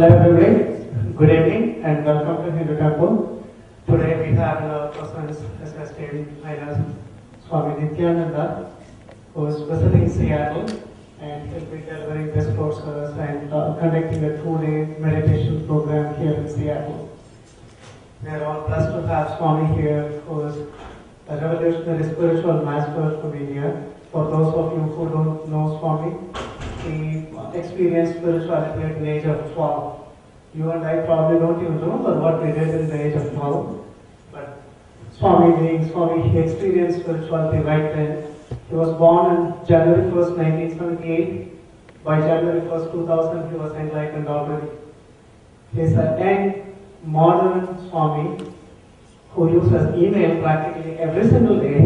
Hello everyone, good evening and welcome to Hindu Temple. Today we have in our presence Esteemed Highness Swami Nityananda, who is visiting Seattle and he'll be delivering discourses and conducting a 2-day meditation program here in Seattle. We are all blessed to have Swami here, who is a revolutionary spiritual master from India. For those of you who don't know Swami, he experienced spirituality at the age of 12. You and I probably don't even remember what we did in the age of 12. But Swami being Swami, he experienced spirituality right then. He was born on January 1st, 1978. By January 1st, 2000, he was enlightened already. He is a young, modern Swami who uses email practically every single day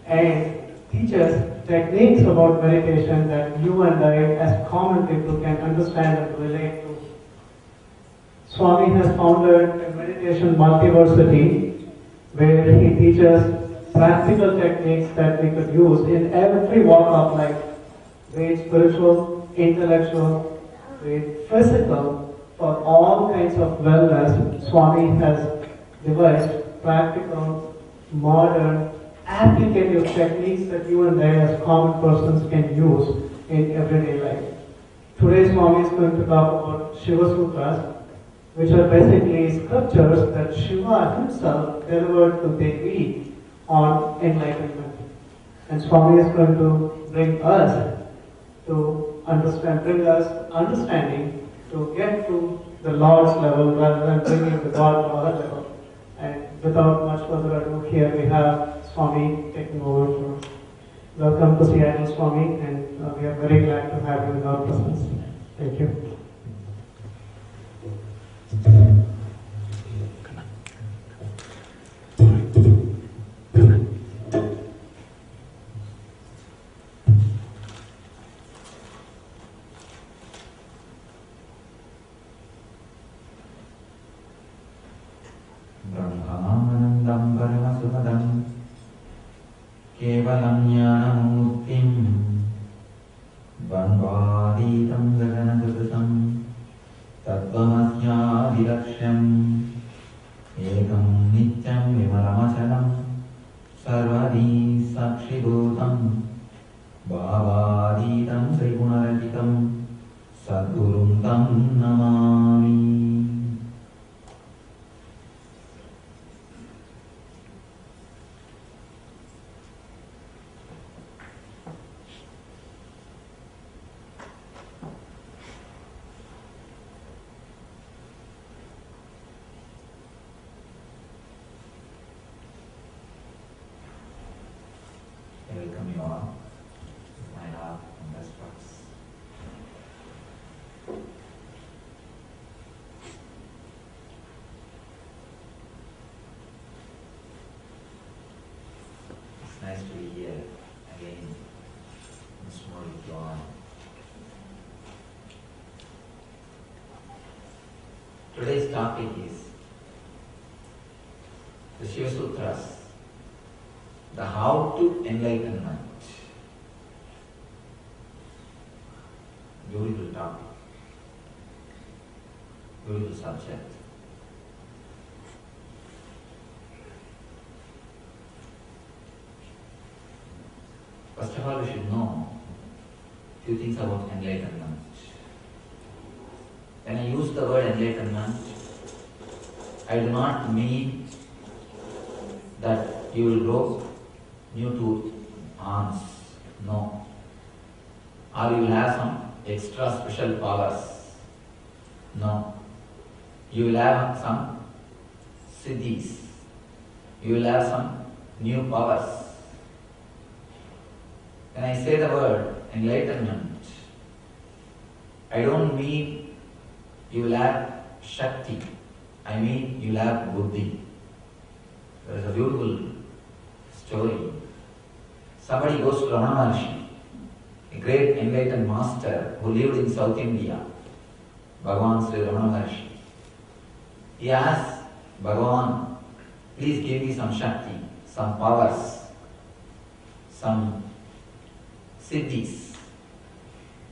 and teaches techniques about meditation that you and I as common people can understand and relate to. Swami has founded a meditation multiversity where he teaches practical techniques that we could use in every walk of life, be it spiritual, intellectual, be it physical, for all kinds of wellness. Swami has devised practical, modern, applicative techniques that you and I as common persons can use in everyday life. Today Swami is going to talk about Shiva Sutras, which are basically scriptures that Shiva himself delivered to Devi on enlightenment. And Swami is going to bring us understanding to get to the Lord's level rather than bringing the God to our level. And without much further ado, here we have Swami taking over for us. Welcome to Seattle, Swami, and we are very glad to have you in our presence. Thank you. Brahmanandam Paramasubhadam Kevalam Jnanamurtim Bandvadidam Gaganagatam Tattvamasyadiraksham Ekam Nityam Vimalamachalam Sarvadi Sakshibhutam Bhavadidam Trigunarajitam Sadgurum Tam Namami. Welcome you all. My love and best wishes. It's nice to be here again once more with you all. Today's topic is the Shiva Sutras. The how to enlightenment. Beautiful topic. Beautiful subject. First of all, we should know a few things about enlightenment. When I use the word enlightenment, I do not mean that you will grow new tooth, arms, no. Or you will have some extra special powers, no. You will have some siddhis, you will have some new powers. When I say the word enlightenment, I don't mean you will have Shakti, I mean you will have Buddhi. There is a beautiful story. Somebody goes to Ramana Maharshi, a great enlightened master who lived in South India, Bhagavan Sri Ramana Maharshi. He asks Bhagavan, please give me some Shakti, some powers, some siddhis.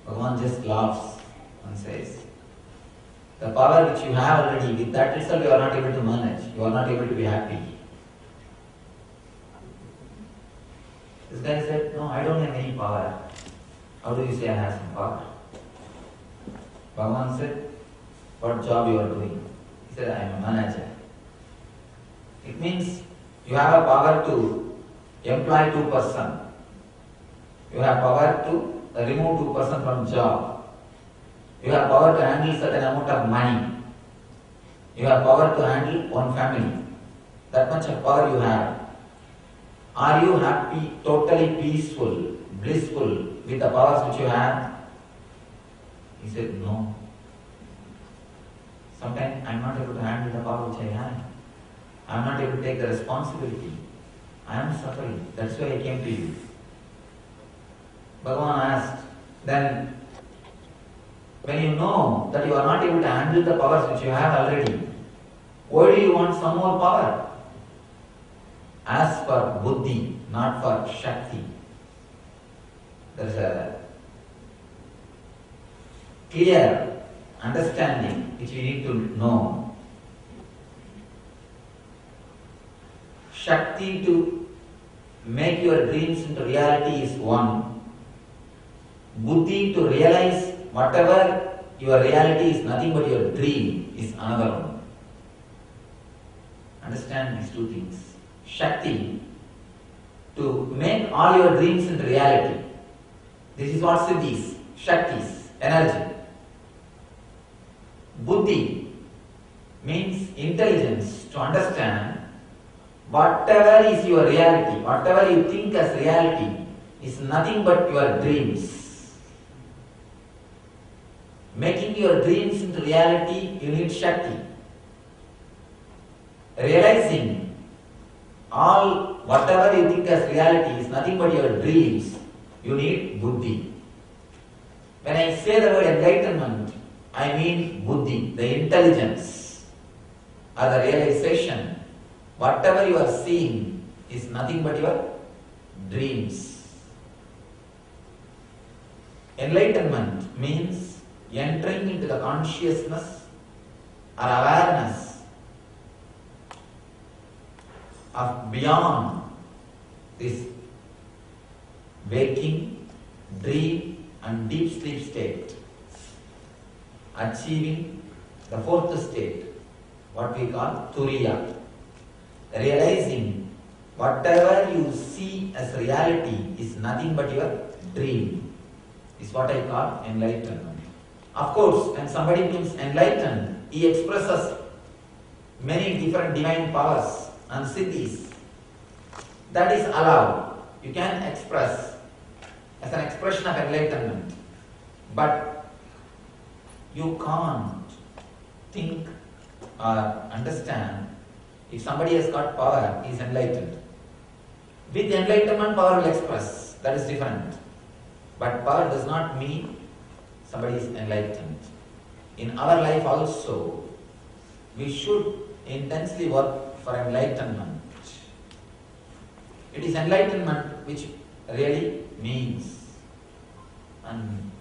Bhagavan just laughs and says, The power which you have already, with that itself you are not able to manage, you are not able to be happy. This guy said, no, I don't have any power. How do you say I have some power? Bhagavan said, what job you are doing? He said, I am a manager. It means you have a power to employ 2%. You have power to remove 2% from job. You have power to handle certain amount of money. You have power to handle one family. That much of power you have. Are you happy, totally peaceful, blissful with the powers which you have? He said, no. Sometimes I am not able to handle the power which I have. I am not able to take the responsibility. I am suffering. That's why I came to you. Bhagavan asked, then when you know that you are not able to handle the powers which you have already, why do you want some more power? Ask for buddhi, not for shakti. There is a clear understanding which you need to know. Shakti to make your dreams into reality is one. Buddhi to realize whatever your reality is nothing but your dream is another one. Understand these two things. Shakti to make all your dreams into reality. This is what siddhis, shaktis, energy. Buddhi means intelligence to understand whatever is your reality, whatever you think as reality is nothing but your dreams. Making your dreams into reality, you need Shakti. Realizing all whatever you think as reality is nothing but your dreams, you need Buddhi. When I say the word enlightenment, I mean Buddhi, the intelligence or the realization. Whatever you are seeing is nothing but your dreams. Enlightenment means entering into the consciousness or awareness of beyond this waking, dream and deep sleep state, achieving the fourth state, what we call Turiya. Realizing whatever you see as reality is nothing but your dream is what I call enlightenment. Of course, when somebody becomes enlightened, he expresses many different divine powers and siddhis. That is allowed. You can express as an expression of enlightenment. But you can't think or understand if somebody has got power, he is enlightened. With enlightenment, power will express. That is different. But power does not mean somebody is enlightened. In our life also, we should intensely work for enlightenment. It is enlightenment which really means. And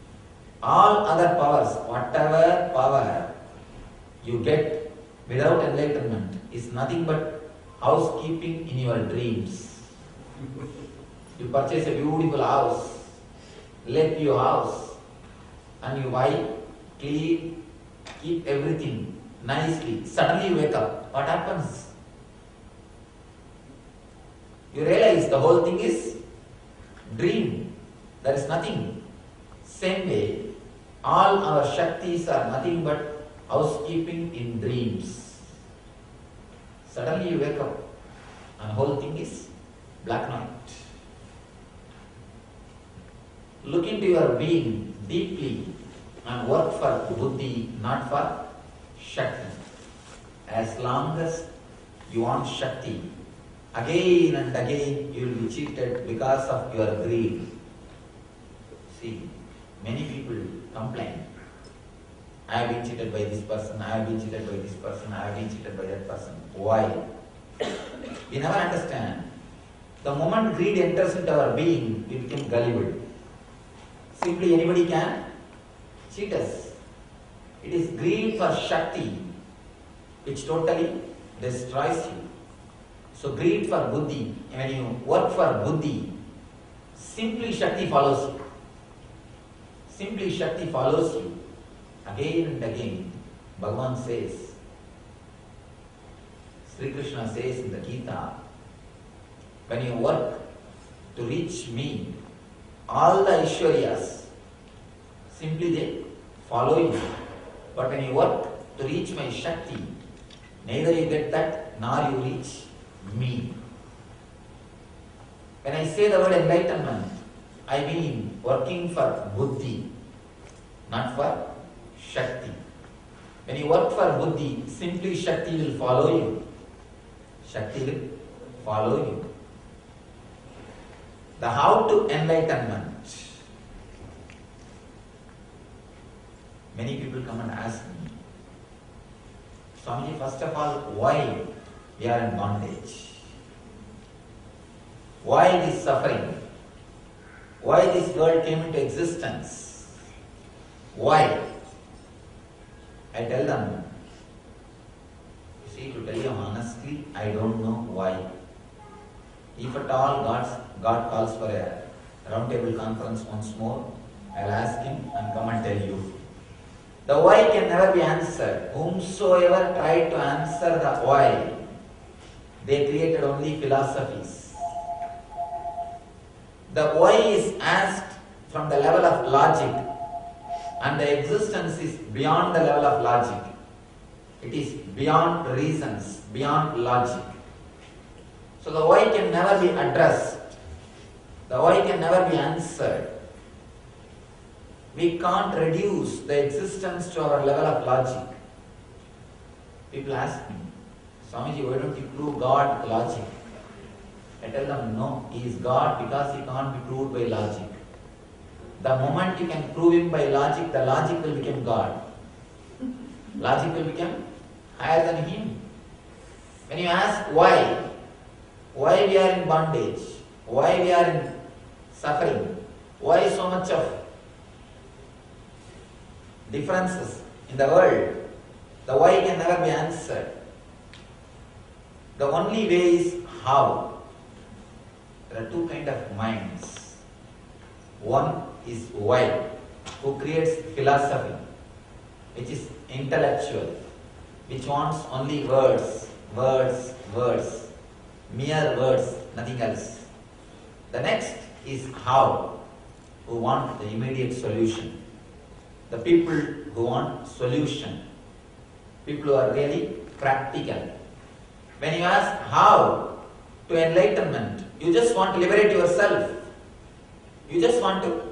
all other powers, whatever power you get without enlightenment is nothing but housekeeping in your dreams. You purchase a beautiful house, let your house, and you buy, clean, keep everything nicely. Suddenly you wake up. What happens? You realize the whole thing is dream. There is nothing. Same way, all our Shaktis are nothing but housekeeping in dreams. Suddenly you wake up and the whole thing is black night. Look into your being deeply and work for Buddhi, not for Shakti. As long as you want Shakti, again and again you will be cheated because of your greed. See, many people complain. I have been cheated by this person, I have been cheated by this person, I have been cheated by that person. Why? We never understand. The moment greed enters into our being, we become gullible. Simply anybody can cheat us. It is greed for Shakti which totally destroys you. So greed for Buddhi, when you work for Buddhi, simply Shakti follows you. Simply Shakti follows you. Again and again, Bhagavan says, Sri Krishna says in the Gita, when you work to reach me, all the Aishwaryas, simply they follow you. But when you work to reach my Shakti, neither you get that nor you reach me. When I say the word enlightenment, I mean working for Buddhi, not for Shakti. When you work for Buddhi, simply Shakti will follow you. Shakti will follow you. The how to enlightenment. Many people come and ask me, Swamiji, first of all, why we are in bondage? Why this suffering? Why this world came into existence? Why? I tell them, you see, to tell you honestly, I don't know why. If at all God calls for a roundtable conference once more, I'll ask him and come and tell you. The why can never be answered. Whomsoever tried to answer the why, they created only philosophies. The why is asked from the level of logic, and the existence is beyond the level of logic. It is beyond reasons, beyond logic. So the why can never be addressed. The why can never be answered. We can't reduce the existence to our level of logic. People ask me, Swamiji, why don't you prove God with logic? I tell them, no, He is God because He can't be proved by logic. The moment you can prove Him by logic, the logic will become God. Logic will become higher than Him. When you ask why we are in bondage, why we are in suffering, why so much of differences in the world, the why can never be answered. The only way is how. There are two kinds of minds. One is why, who creates philosophy, which is intellectual, which wants only words, mere words, nothing else. The next is how, who want the immediate solution. The people who want solution, people who are really practical. When you ask how to enlightenment, you just want to liberate yourself. You just want to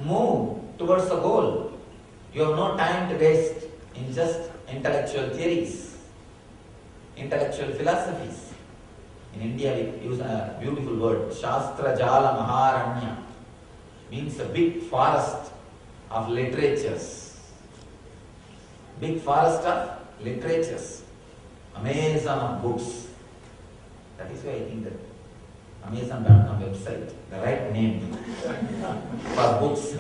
move towards the goal. You have no time to waste in just intellectual theories, intellectual philosophies. In India we use a beautiful word, Shastra Jala Maharanya, means a big forest of literatures. Big forest of literatures. Amazon of books. That is why I think that Amazon.com website, the right name for books.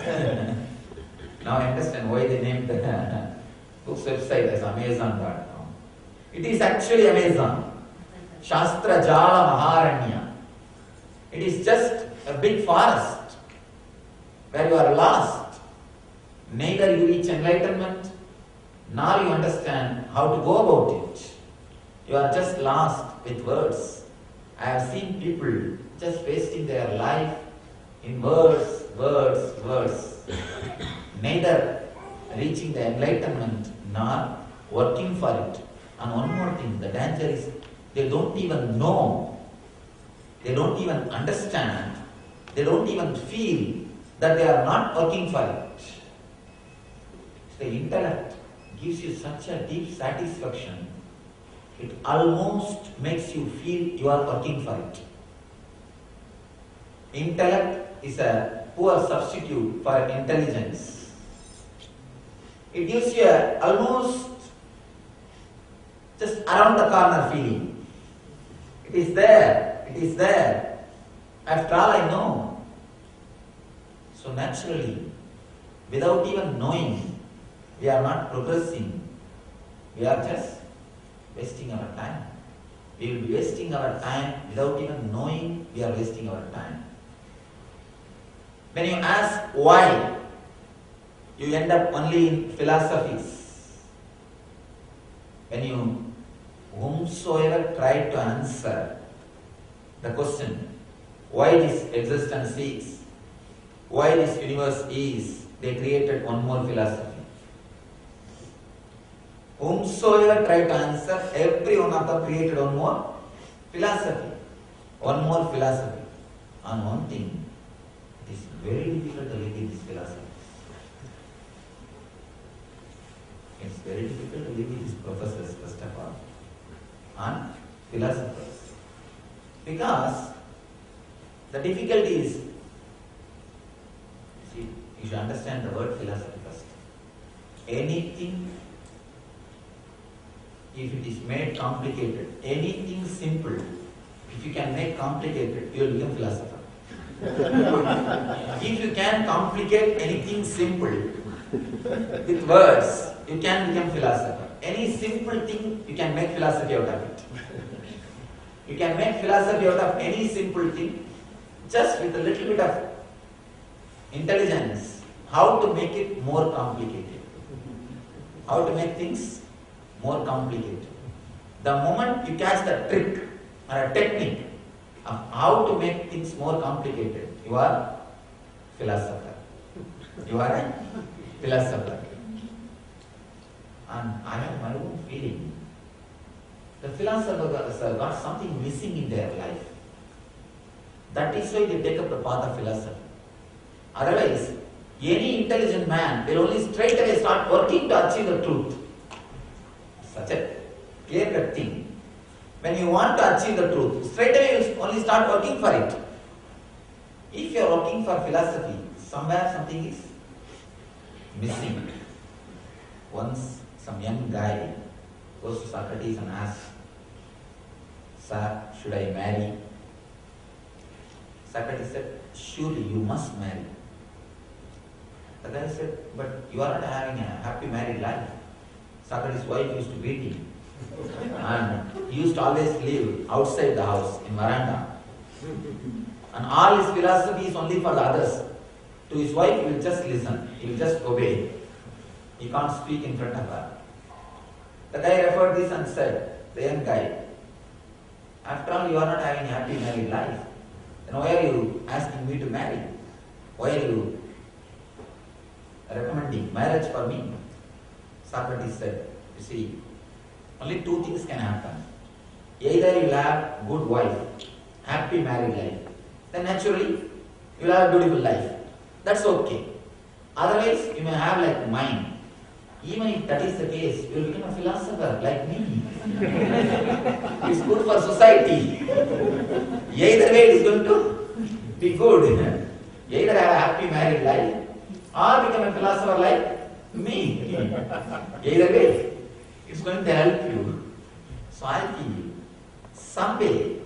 Now I understand why they named the books website as Amazon.com. It is actually Amazon. Shastra Jala Maharanya. It is just a big forest where you are lost. Neither you reach enlightenment, nor you understand how to go about it. You are just lost with words. I have seen people just wasting their life in words. Neither reaching the enlightenment, nor working for it. And one more thing, the danger is they don't even know, they don't even understand, they don't even feel that they are not working for it. The intellect gives you such a deep satisfaction, it almost makes you feel you are working for it. Intellect is a poor substitute for intelligence. It gives you a almost just around the corner feeling. It is there. After all I know. So naturally, without even knowing, we are not progressing. We are just wasting our time. We will be wasting our time without even knowing we are wasting our time. When you ask why, you end up only in philosophies. When you, whomsoever try to answer the question, why this existence is, why this universe is, they created one more philosophy. Whomsoever tried to answer, every one of them created one more philosophy. One more philosophy. On one thing, it is very difficult to live in this philosophy. It's very difficult to live with these professors, first of all, and philosophers. Because the difficulty is, see, you should understand the word philosophy first. Anything, if it is made complicated, anything simple, if you can make complicated, you will become philosopher. If you can complicate anything simple with words, you can become philosopher. Any simple thing, you can make philosophy out of it. You can make philosophy out of any simple thing, just with a little bit of intelligence, how to make it more complicated. How to make things more complicated. The moment you catch the trick or a technique of how to make things more complicated, you are philosopher. You are a philosopher. And I have my own feeling. The philosophers have got something missing in their life. That is why they take up the path of philosophy. Otherwise, any intelligent man will only straight away start working to achieve the truth. Such a clear-cut thing. When you want to achieve the truth, straight away you only start working for it. If you are working for philosophy, somewhere something is missing. Once some young guy goes to Socrates and asks, "Sir, should I marry?" Socrates said, "Surely you must marry." The guy said, "But you are not having a happy married life." Socrates' wife used to beat him. And he used to always live outside the house, in veranda. And all his philosophy is only for the others. To his wife, he will just listen. He will just obey. He can't speak in front of her. The guy referred this and said, the young guy, "After all, you are not having a happy married life. Then why are you asking me to marry? Why are you recommending marriage for me?" Socrates said, "You see, only two things can happen. Either you will have good wife, happy married life, then naturally you will have a beautiful life. That's okay. Otherwise, you may have like mine. Even if that is the case, you will become a philosopher like me. It's good for society. Either way, it is going to be good. Either have a happy married life or become a philosopher like me. Either way, it's going to help you. So I feel someday,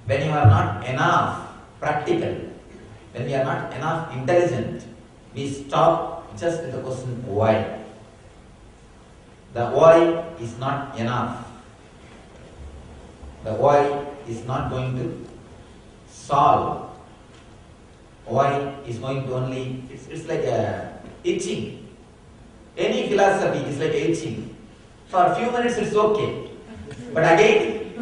when you are not enough practical, when we are not enough intelligent, we stop just with the question why. The why is not enough. The why is not going to solve. Why is going to only, it's like a itching. Any philosophy is like itching. For a few minutes it's okay. But again,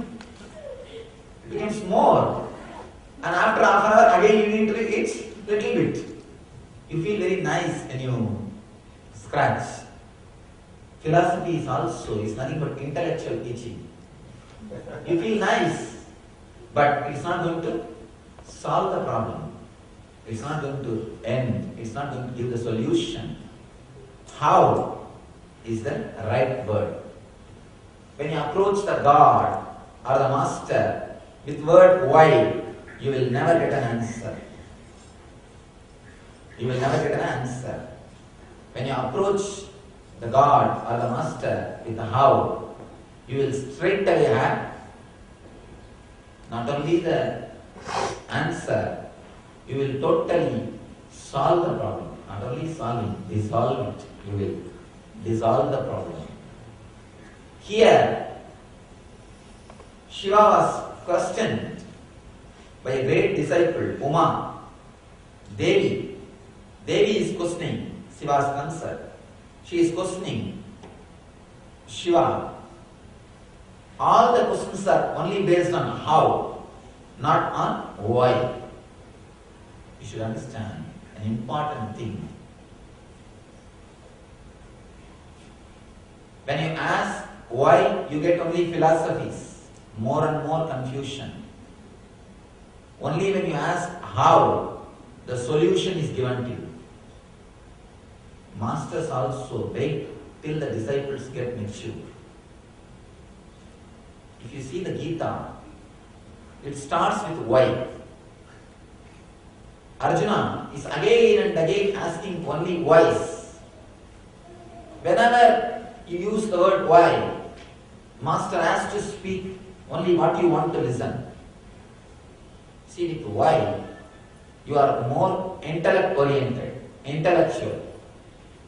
it becomes more. And after half an hour, again you need to itch little bit. You feel very nice when you scratch. Philosophy is also, is nothing but intellectual itching. You feel nice, but it's not going to solve the problem. It's not going to end. It's not going to give the solution. How is the right word? When you approach the God or the Master with word why, you will never get an answer. You will never get an answer. When you approach the God or the Master with the how, you will straight away have not only the answer, you will totally solve the problem. Not not only solving, dissolve it. You will dissolve the problem. Here, Shiva was questioned by a great disciple, Uma. Devi is questioning Shiva's answer. She is questioning Shiva. All the questions are only based on how, not on why. You should understand an important thing. When you ask why, you get only philosophies, more and more confusion. Only when you ask how, the solution is given to you. Masters also wait till the disciples get mature. If you see the Gita, it starts with why. Arjuna is again and again asking only whys. Whenever you use the word why, Master has to speak only what you want to listen. See, with why, you are more intellect-oriented, intellectual.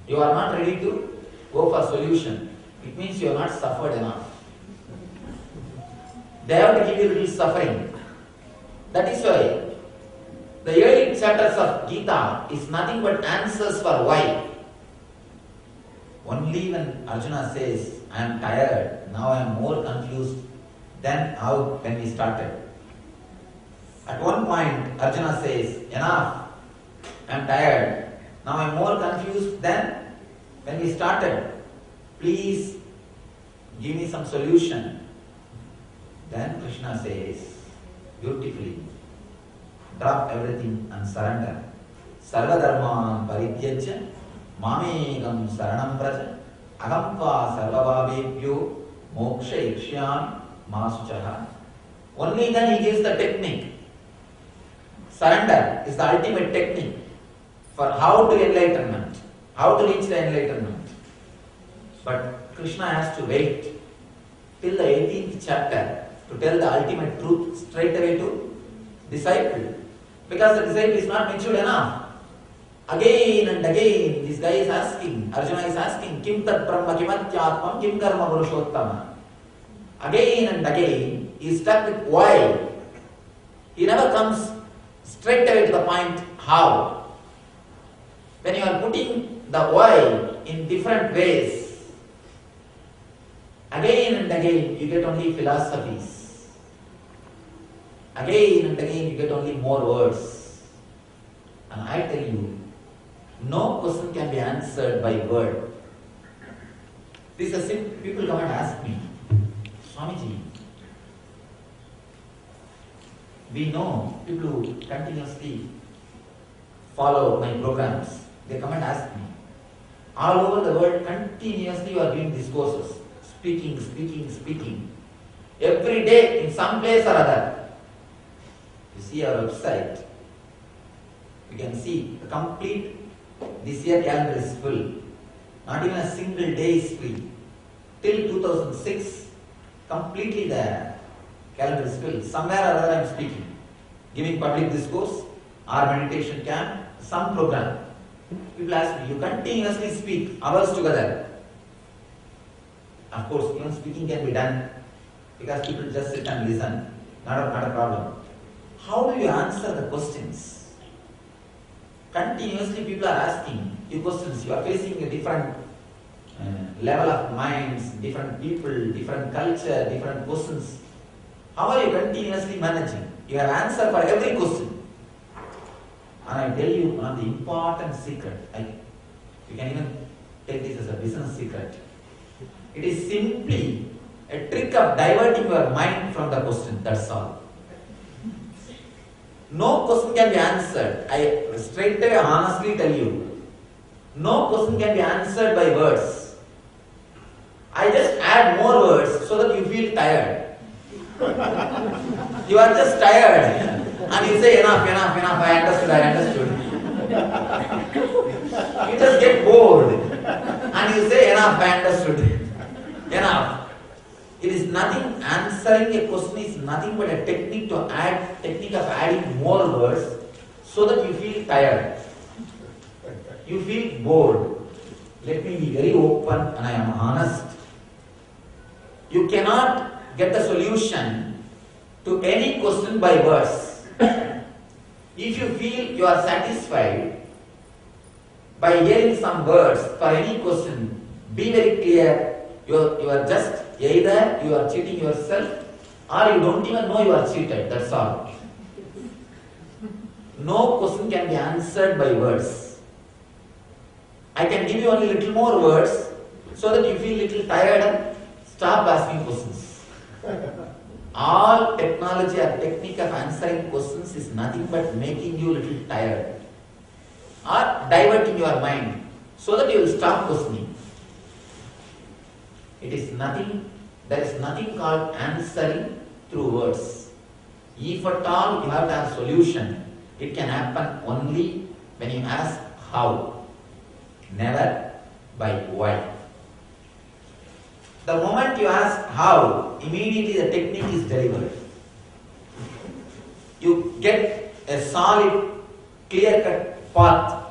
You are not ready to go for solution. It means you have not suffered enough. They have to give you a little suffering. That is why the early chapters of Gita is nothing but answers for why. Only when Arjuna says, I am tired, now I am more confused than how when we started. At one point, Arjuna says, enough, I am tired, now I am more confused than when we started. Please give me some solution. Then Krishna says, beautifully, drop everything and surrender. Sarva dharma parityajya mamegam saranam braja agampa sarvabhabebhyo moksha ikshyam masuchaha. Only then he gives the technique. Surrender is the ultimate technique for how to enlightenment, how to reach the enlightenment. But Krishna has to wait till the 18th chapter to tell the ultimate truth straight away to disciple. Because the disciple is not mature enough. Again and again, this guy is asking, Arjuna is asking, Kim tat brahma kimatyatmam kim karma purushottama. Again and again, he is stuck with why. He never comes straight away to the point how. When you are putting the why in different ways, again and again you get only philosophies. Again and again you get only more words. And I tell you, no question can be answered by word. This is a simple, people come and ask me, Swamiji, we know people who continuously follow my programs, they come and ask me, all over the world continuously you are doing discourses, speaking. Every day in some place or other. You see our website, you can see the complete, this year calendar is full. Not even a single day is free. Till 2006, completely the calendar is full. Somewhere or other I am speaking, giving public discourse or meditation camp, some program. People ask me, you continuously speak hours together. Of course, even speaking can be done because people just sit and listen. Not a problem. How do you answer the questions? Continuously people are asking you questions. You are facing a different level of minds, different people, different culture, different questions. How are you continuously managing? You have answer for every question. And I tell you one of the important secret. You can even take this as a business secret. It is simply a trick of diverting your mind from the question. That's all. No question can be answered. I straight away honestly tell you, no question can be answered by words. I just add more words so that you feel tired. You are just tired and you say enough, I understood. You just get bored and you say enough, I understood. Enough. It is nothing, answering a question is nothing but a technique of adding more words so that you feel tired. you feel bored. Let me be very open and I am honest. You cannot get the solution to any question by words. If you feel you are satisfied by hearing some words for any question, be very clear. You are just either you are cheating yourself or you don't even know you are cheated. That's all. No question can be answered by words. I can give you only little more words so that you feel little tired and stop asking questions. All technology or technique of answering questions is nothing but making you little tired or diverting your mind so that you will stop questioning. It is nothing, there is nothing called answering through words. If at all you have to have solution, it can happen only when you ask how, never by why. The moment you ask how, immediately the technique is delivered. You get a solid, clear-cut path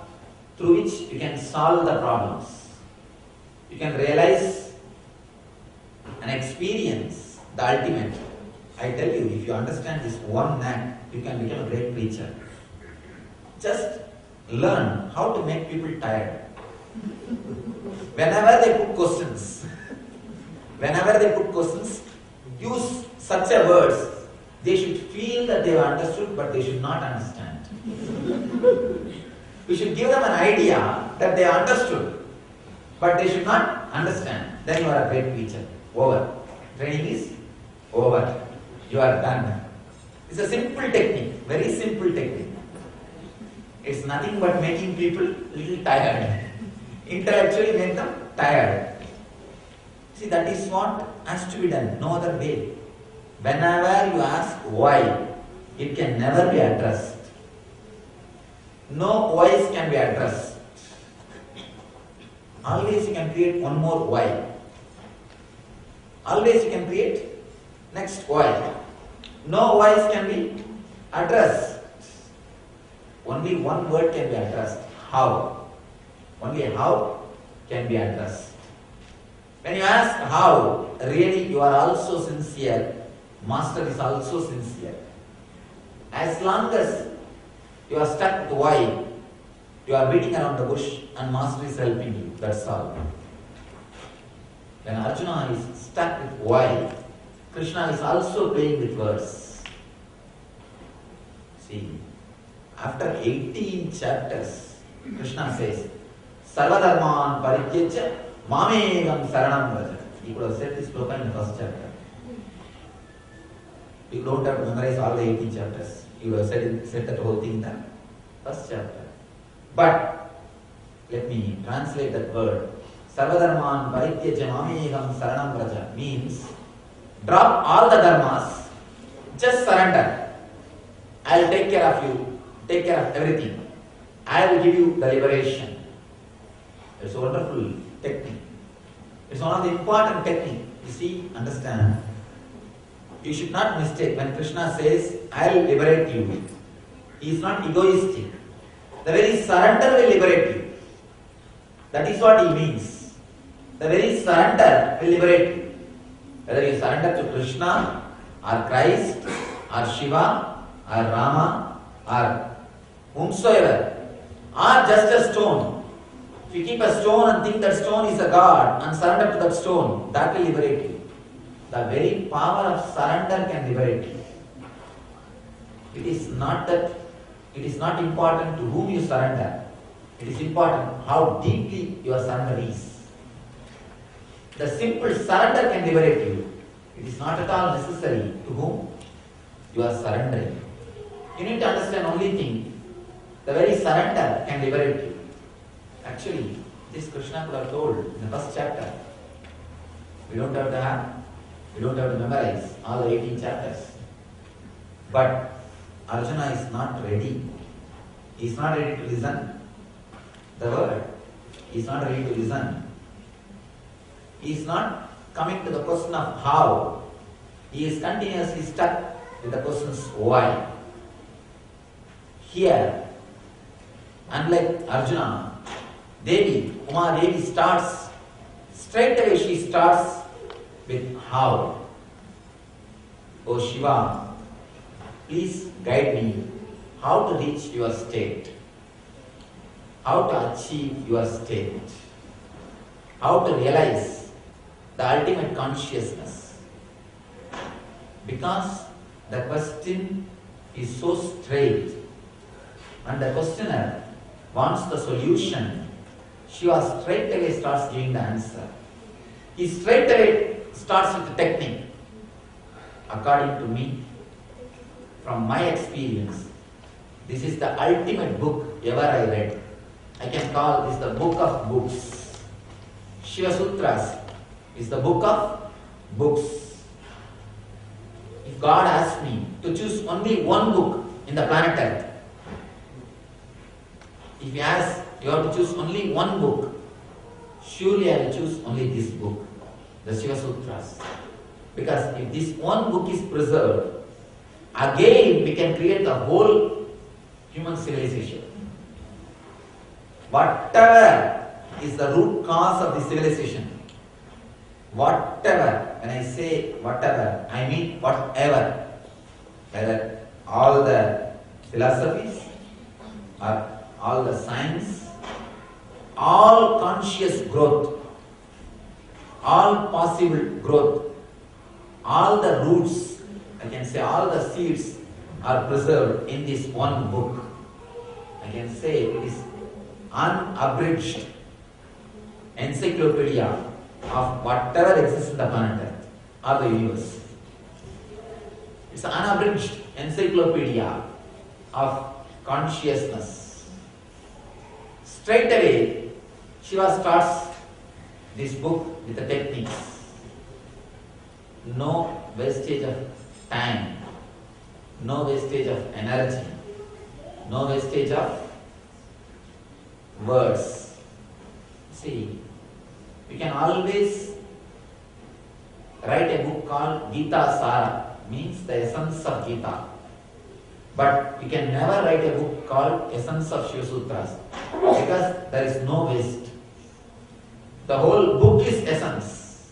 through which you can solve the problems. You can realize and experience the ultimate. I tell you, if you understand this one knack, you can become a great preacher. Just learn how to make people tired. Whenever they put questions, use such a words. They should feel that they have understood, but they should not understand. We should give them an idea that they understood, but they should not understand. Then you are a great preacher. Over. Training is over. You are done. It's a simple technique, very simple technique. It's nothing but making people little tired. Intellectually make them tired. See, that is what has to be done, no other way. Whenever you ask why, it can never be addressed. No whys can be addressed. Always you can create one more why. Always you can create next why. No whys can be addressed. Only one word can be addressed. How? Only how can be addressed. When you ask how, really you are also sincere. Master is also sincere. As long as you are stuck with why, you are beating around the bush and Master is helping you. That's all. When Arjuna is stuck with why, Krishna is also playing with words. See, after 18 chapters, Krishna says, Sarvadharman parityaja mamegam saranam vraja. He could have said this sloka in the first chapter. You don't have to memorize all the 18 chapters. You would have said that whole thing in the first chapter. But, let me translate that word. Sarvadharman parityaja mamegam saranam vraja means, drop all the dharmas, just surrender. I will take care of you, take care of everything. I will give you the liberation. It's a wonderful technique. It's one of the important techniques. You see, understand. You should not mistake when Krishna says, I will liberate you. He is not egoistic. The very surrender will liberate you. That is what he means. The very surrender will liberate you. Whether you surrender to Krishna, or Christ, or Shiva, or Rama, or whomsoever, or just a stone. If you keep a stone and think that stone is a god and surrender to that stone, that will liberate you. The very power of surrender can liberate you. It is not important to whom you surrender. It is important how deeply your surrender is. The simple surrender can liberate you. It is not at all necessary to whom you are surrendering. You need to understand only thing. The very surrender can liberate you. Actually, this Krishna could have told in the first chapter. We don't have to memorize all the 18 chapters. But Arjuna is not ready. He is not ready to listen the word. He is not ready to listen. He is not coming to the question of how. He is continuously stuck with the questions why. Here, unlike Arjuna, Uma Devi starts, straight away she starts with how. Oh Shiva, please guide me how to reach your state, how to achieve your state, how to realize the ultimate consciousness. Because the question is so straight and the questioner wants the solution, Shiva straight away starts giving the answer. He straight away starts with the technique. According to me, from my experience, this is the ultimate book ever I read. I can call this the book of books. Shiva Sutras is the book of books. If God asked me to choose only one book in the planet Earth, if He asks you have to choose only one book, surely I will choose only this book, the Shiva Sutras. Because if this one book is preserved, again we can create the whole human civilization. Whatever is the root cause of the civilization, whatever, when I say whatever, I mean whatever, whether all the philosophies or all the science, all conscious growth, all possible growth, all the roots, I can say all the seeds are preserved in this one book. I can say it is unabridged encyclopedia of whatever exists in the planet Earth or the universe. It's an unabridged encyclopedia of consciousness. Straight away, Shiva starts this book with the techniques. No wastage of time, no wastage of energy, no wastage of words. See, we can always write a book called Gita Sara, means the essence of Gita. But we can never write a book called Essence of Shiva Sutras, because there is no waste. The whole book is essence.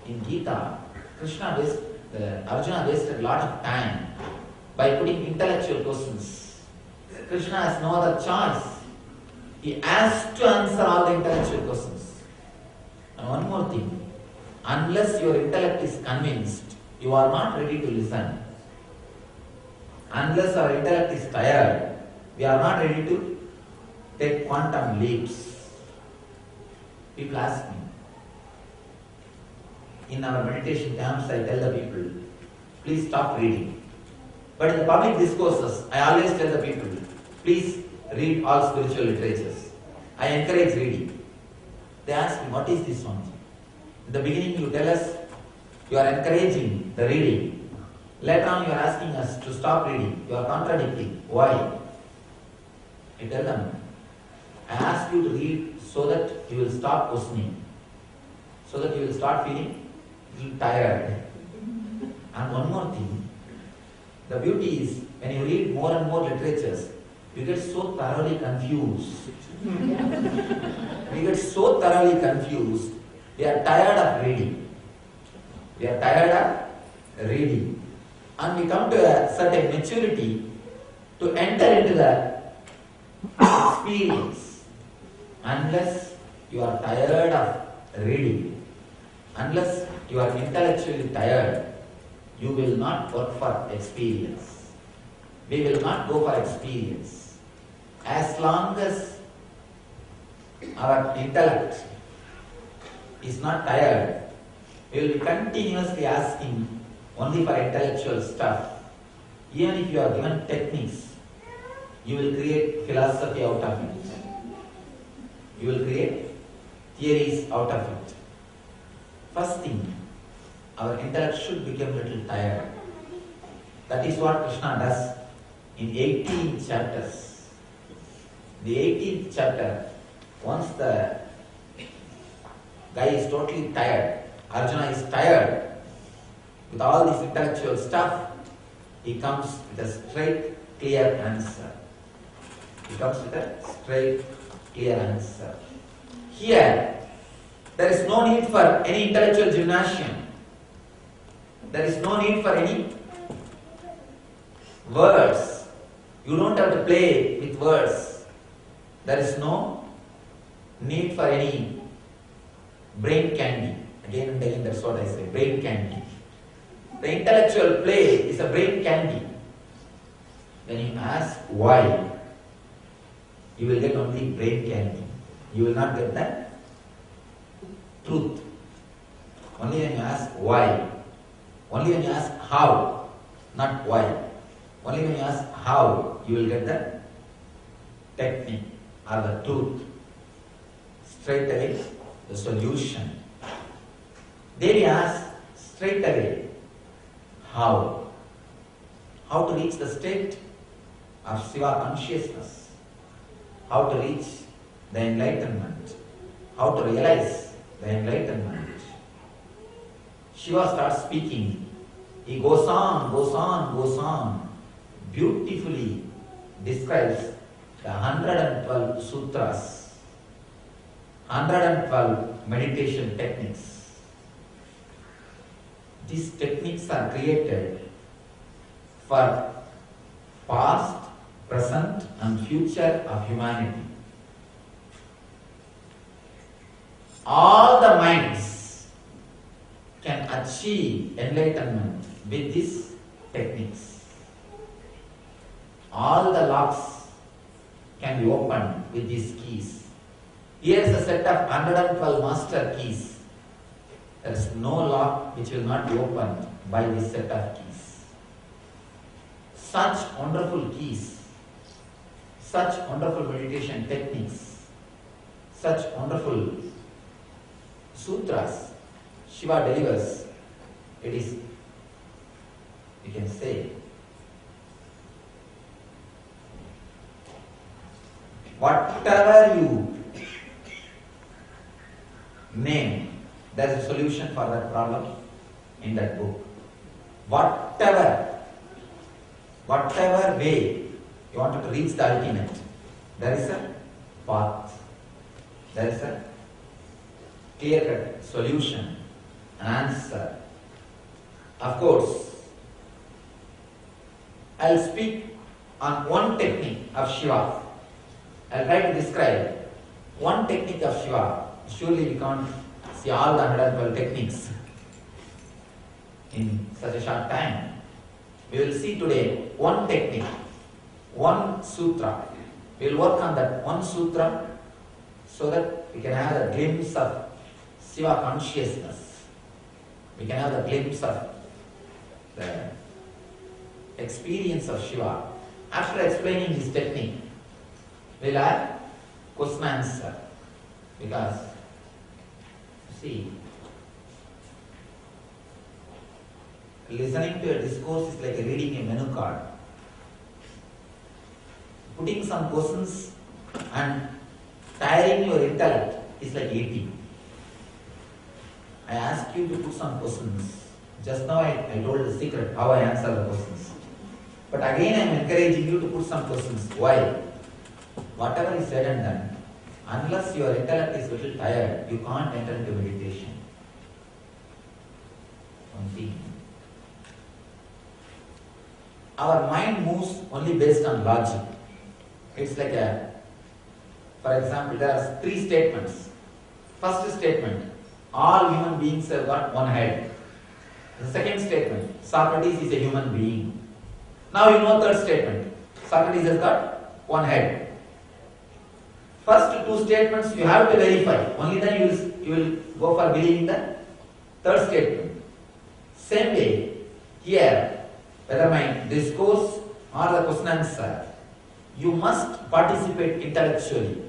In Gita, Arjuna wasted a lot of time by putting intellectual questions. Krishna has no other choice. He has to answer all the intellectual questions. And one more thing, unless your intellect is convinced, you are not ready to listen. Unless our intellect is tired, we are not ready to take quantum leaps. People ask me, in our meditation camps, I tell the people, please stop reading. But in the public discourses, I always tell the people, please read all spiritual literatures. I encourage reading. They ask me, what is this one? In the beginning, you tell us you are encouraging the reading. Later on, you are asking us to stop reading. You are contradicting. Why? I tell them, I ask you to read so that you will stop questioning, so that you will start feeling tired. And one more thing, the beauty is when you read more and more literatures, you get so thoroughly confused. We get so thoroughly confused, we are tired of reading. We are tired of reading. And we come to a certain maturity to enter into the experience. Unless you are tired of reading, unless you are intellectually tired, you will not work for experience. We will not go for experience. As long as our intellect is not tired, we will be continuously asking only for intellectual stuff. Even if you are given techniques, you will create philosophy out of it. You will create theories out of it. First thing, our intellect should become a little tired. That is what Krishna does in 18 chapters. The 18th chapter, once the guy is totally tired, Arjuna is tired with all this intellectual stuff, he comes with a straight, clear answer. He comes with a straight, clear answer. Here, there is no need for any intellectual gymnasium. There is no need for any words. You don't have to play with words. There is no need for any brain candy. Again and again, that's what I say, brain candy. The intellectual play is a brain candy. When you ask why, you will get only brain candy. You will not get the truth. Only when you ask why. Only when you ask how, not why. Only when you ask how, you will get the technique or the truth. Straight away, the solution. Then you ask straight away, how? How to reach the state of Shiva consciousness? How to reach the enlightenment? How to realize the enlightenment? Shiva starts speaking. He goes on, beautifully describes the 112 sutras, 112 meditation techniques. These techniques are created for past, present and future of humanity. All the minds can achieve enlightenment with these techniques. All the locks can be opened with these keys. Here is a set of 112 master keys. There is no lock which will not be opened by this set of keys. Such wonderful keys, such wonderful meditation techniques, such wonderful sutras Shiva delivers. It is, you can say, whatever you name, there is a solution for that problem in that book. Whatever way you wanted to reach the ultimate, there is a path, there is a clear-cut solution, an answer. Of course, I will speak on one technique of Shiva. I will try to describe one technique of Shiva. Surely we can't see all the 112 techniques in such a short time. We will see today one technique, one sutra. We will work on that one sutra so that we can have a glimpse of Shiva consciousness. We can have a glimpse of the experience of Shiva. After explaining this technique, we will have question answer. Because, see, listening to a discourse is like reading a menu card. Putting some questions and tiring your intellect is like eating. I ask you to put some questions. Just now I told the secret how I answer the questions. But again I am encouraging you to put some questions. Why? Whatever is said and done, unless your intellect is a little tired, you can't enter into meditation. One thing. Our mind moves only based on logic. It's like for example, there are 3 statements. First statement, all human beings have got one head. The second statement, Socrates is a human being. Now you know third statement, Socrates has got one head. First 2 statements you have to verify. Only then you will go for believing the third statement. Same way, here, whether my discourse or the question answer, you must participate intellectually.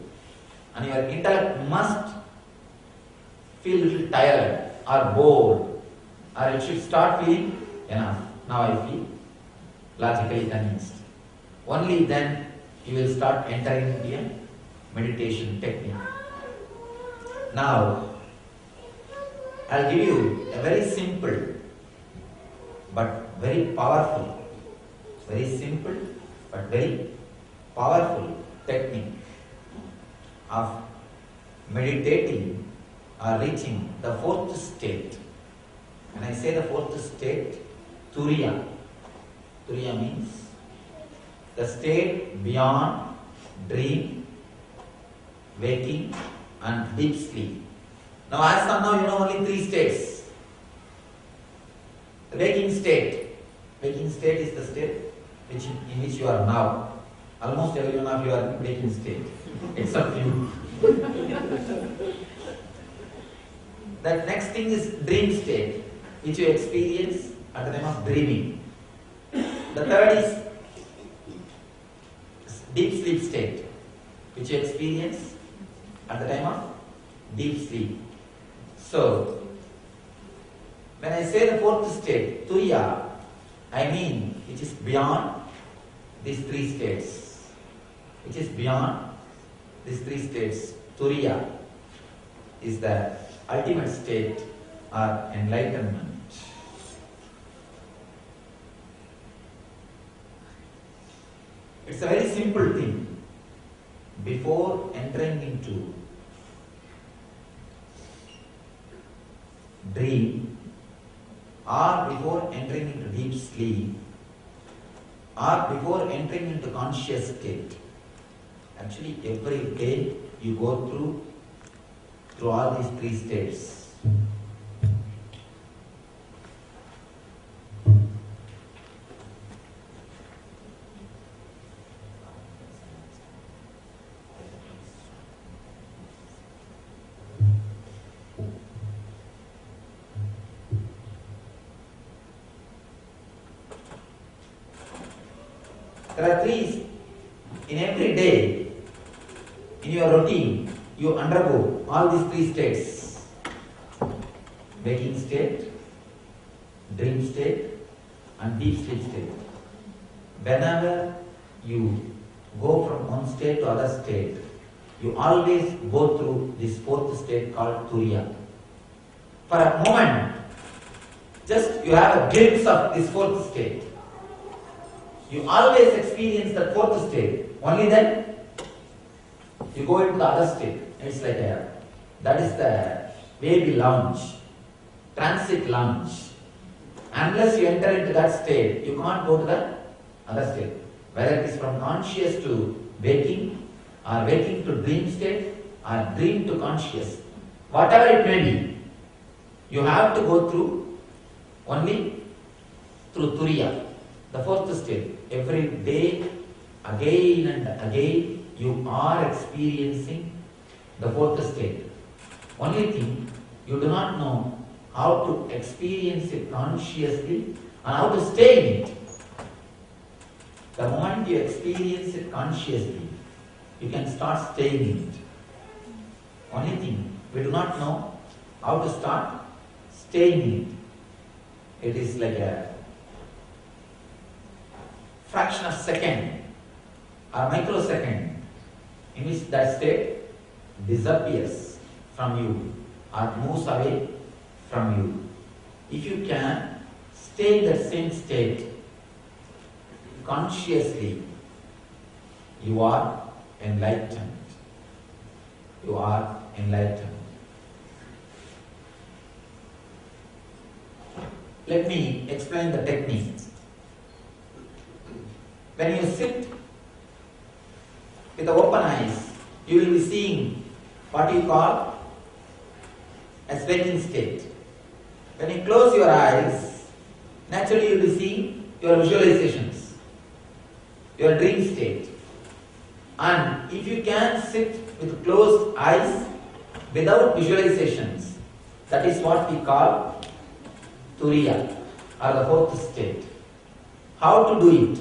And your intellect must feel a little tired or bored, or it should start feeling, enough, now I feel logically convinced. Only then you will start entering into a meditation technique. Now, I'll give you a very simple but very powerful, very simple but very powerful technique of meditating or reaching the fourth state. When I say the fourth state, Turiya. Turiya means the state beyond dream, waking and deep sleep. Now as of now you know only three states. The waking state. Waking state is the state in which you are now. Almost every one of you are in waking state, except you. That next thing is dream state, which you experience at the time of dreaming. The third is deep sleep state, which you experience at the time of deep sleep. So, when I say the fourth state, Turiya, I mean which is beyond these three states. Which is beyond these three states. Turiya is the ultimate state or enlightenment. It's a very simple thing. Before entering into dream, or before entering into deep sleep, or before entering into conscious state. Actually, every day you go through all these three states. There are three. In every day, in your routine, you undergo all these three states. Waking state, dream state, and deep sleep state. Whenever you go from one state to other state, you always go through this fourth state called Turiya. For a moment, just you have a glimpse of this fourth state. You always experience the fourth state. Only then you go into the other state. It's like that is the baby lounge, transit lounge. Unless you enter into that state, you can't go to the other state. Whether it is from conscious to waking, or waking to dream state, or dream to conscious. Whatever it may be, you have to go through only through Turiya, the fourth state. Every day, again and again, you are experiencing the fourth state. Only thing, you do not know how to experience it consciously and how to stay in it. The moment you experience it consciously, you can start staying in it. Only thing, we do not know how to start staying in it. It is like a fraction of second or microsecond in which that state disappears from you or moves away from you. If you can stay in that same state consciously, you are enlightened. You are enlightened. Let me explain the technique. When you sit with the open eyes, you will be seeing what you call as waking state. When you close your eyes, naturally you will be seeing your visualizations, your dream state. And if you can sit with closed eyes without visualizations, that is what we call Turiya, or the fourth state. How to do it?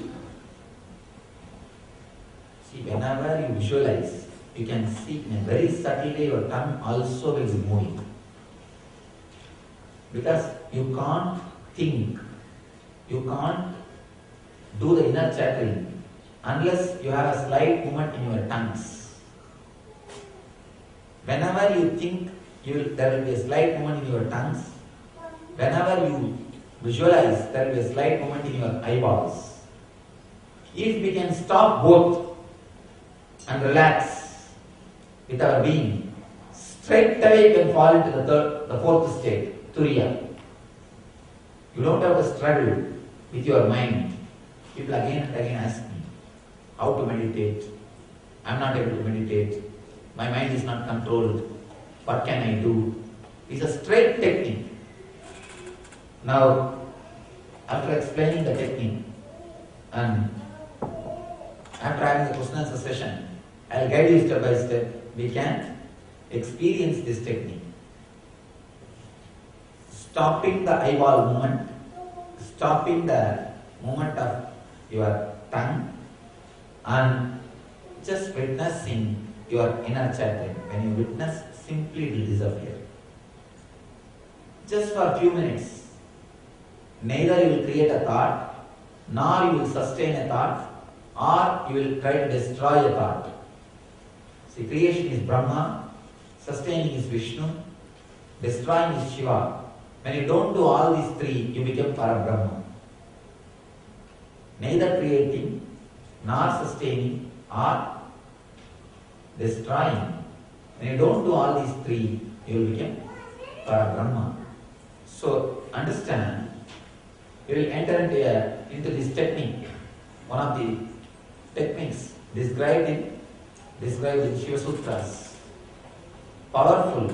See, whenever you visualize, you can see in a very subtle way your tongue also will be moving. Because you can't think, you can't do the inner chattering unless you have a slight movement in your tongues. Whenever you think, there will be a slight movement in your tongues. Whenever you visualize, there will be a slight movement in your eyeballs. If we can stop both, and relax with our being, straight away you can fall into the fourth state, Turiya. You don't have to struggle with your mind. People again and again ask me how to meditate. I'm not able to meditate. My mind is not controlled. What can I do? It's a straight technique. Now, after explaining the technique and after having the question and answer session, I'll guide you step by step. We can experience this technique. Stopping the eyeball movement, stopping the movement of your tongue, and just witnessing your inner chattering. When you witness, simply it will disappear. Just for a few minutes. Neither you will create a thought, nor you will sustain a thought, or you will try to destroy a thought. See, creation is Brahma, sustaining is Vishnu, destroying is Shiva. When you don't do all these three, you become Parabrahma. Neither creating, nor sustaining, or destroying. When you don't do all these three, you will become Parabrahma. So, understand, you will enter into this technique, one of the techniques described in Shiva Sutras. Powerful,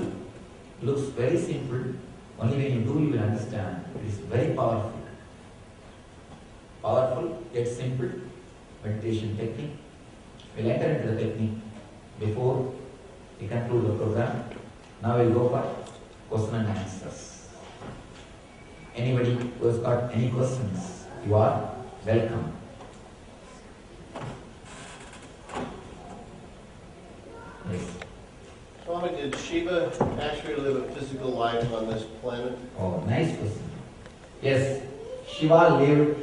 looks very simple. Only when you do, you will understand. It is very powerful. Powerful yet simple meditation technique. We'll enter into the technique before we conclude the program. Now we'll go for question and answers. Anybody who has got any questions, you are welcome. Yes. Swami, did Shiva actually live a physical life on this planet? Oh, nice question. Yes, Shiva lived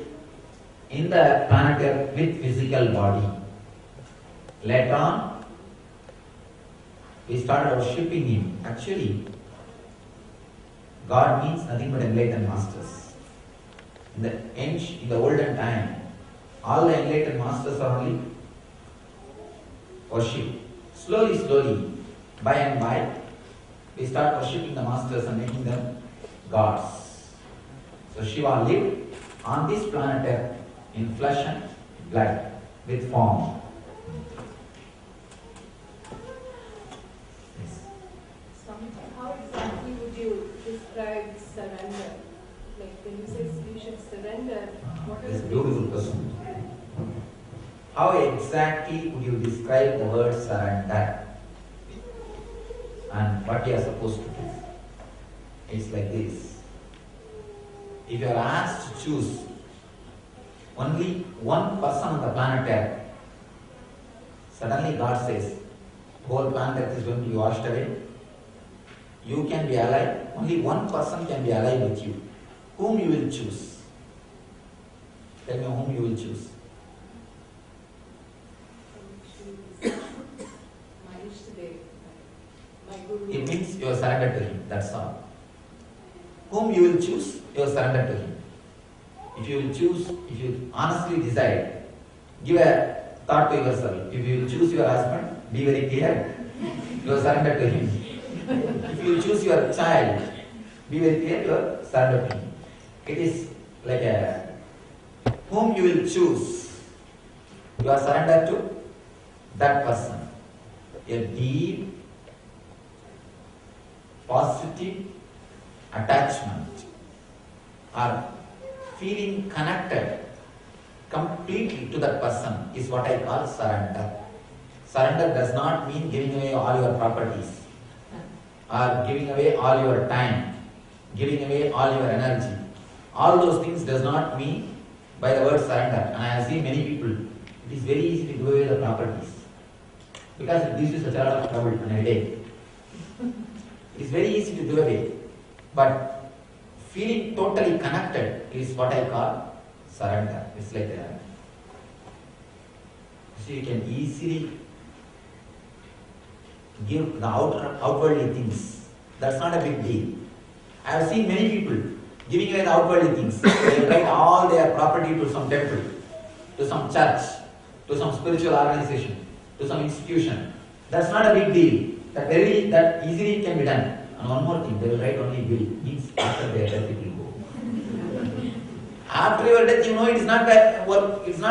in the planet Earth with physical body. Later on, we started worshipping him. Actually, God means nothing but enlightened masters. In the olden time, all the enlightened masters are only worshipped. Slowly, by and by, we start worshipping the masters and making them gods. So Shiva lived on this planet Earth in flesh and blood, with form. Yes. How exactly would you describe surrender? Like when you say you should surrender, what This is is a beautiful question. How exactly would you describe the word surrender? And what you are supposed to do? It's like this. If you are asked to choose only one person on the planet Earth, suddenly God says, whole planet Earth is going to be washed away. You can be alive. Only one person can be alive with you. Whom you will choose? Tell me whom you will choose. my Ishtadev, my Guru? It means you are surrendered to him. That's all. Whom you will choose, you are surrendered to him. If you will choose, if you honestly decide, give a thought to yourself. If you will choose your husband, be very clear. You are surrendered to him. If you will choose your child, be very clear, you are surrendered to him. It is like a whom you will choose, you are surrendered to that person. A deep, positive attachment or feeling connected completely to that person is what I call surrender. Surrender does not mean giving away all your properties or giving away all your time, giving away all your energy. All those things does not mean by the word surrender. And I have seen many people, it is very easy to give away the properties because it gives you such a lot of trouble and headache. It is very easy to give away, but feeling totally connected is what I call surrender. It's like that. So you can easily give the outwardly things. That's not a big deal. I have seen many people giving away the outwardly things. They write all their property to some temple, to some church, to some spiritual organization, to to some institution. That's not a big deal. That easily can be done. And one more thing, they will write only will. Means after their death it will go. After your death, you know it's not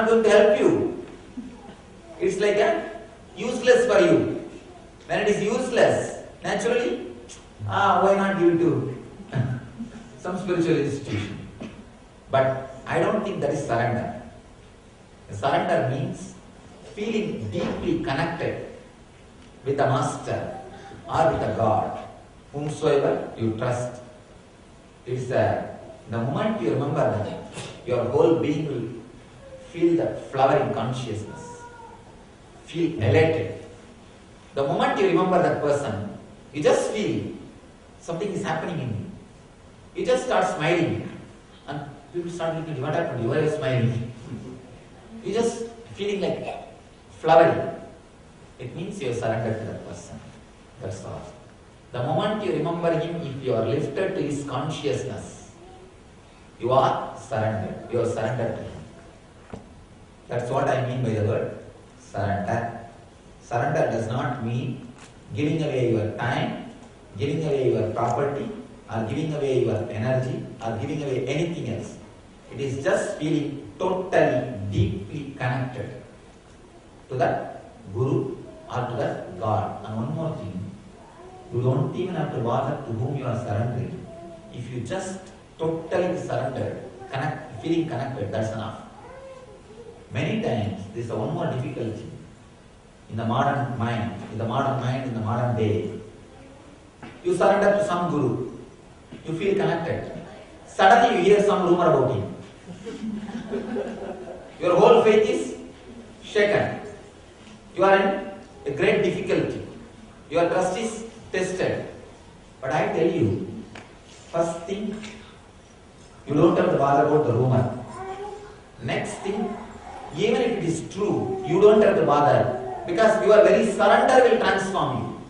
going to help you. It's like useless for you. When it is useless, naturally, why not give it to some spiritual institution? But I don't think that is surrender. Surrender means feeling deeply connected with the master or with the God, whomsoever you trust. It's the moment you remember that, your whole being will feel that flowering consciousness, feel elated. The moment you remember that person, you just feel something is happening in you. You just start smiling, and people start looking at you, what happened? Why are you smiling? You just feeling like flowering. It means you are surrendered to that person. That's all. The moment you remember him, if you are lifted to his consciousness, you are surrendered. You are surrendered to him. That's what I mean by the word surrender. Surrender does not mean giving away your time, giving away your property, or giving away your energy, or giving away anything else. It is just feeling totally, deeply connected to that Guru or to that God. And one more thing, you don't even have to bother to whom you are surrendering. If you just totally surrender, feeling connected, that's enough. Many times, this is one more difficulty. In the modern mind, in the modern day, you surrender to some Guru, you feel connected. Suddenly you hear some rumor about him. Your whole faith is shaken. You are in a great difficulty. Your trust is tested. But I tell you, first thing, you don't have to bother about the rumor. Next thing, even if it is true, you don't have to bother, because your very surrender will transform you.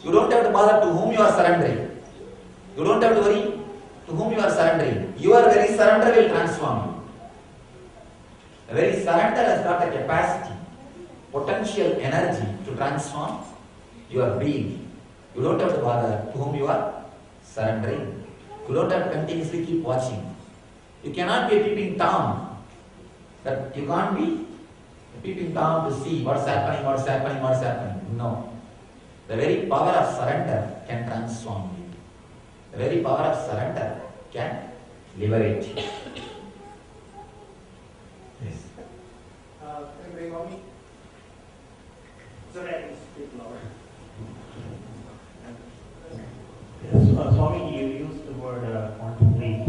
You don't have to bother to whom you are surrendering. You don't have to worry to whom you are surrendering. Your very surrender will transform you. The very surrender has got a capacity, potential energy to transform your being. You don't have to bother to whom you are surrendering. You don't have to continuously keep watching. You cannot be a peeping Tom. That you can't be a peeping Tom to see what's happening. No. The very power of surrender can transform you. The very power of surrender can liberate you. Yes. Can you bring me? Sorry, I can speak louder. Yes, Swami, you used the word quantum leap.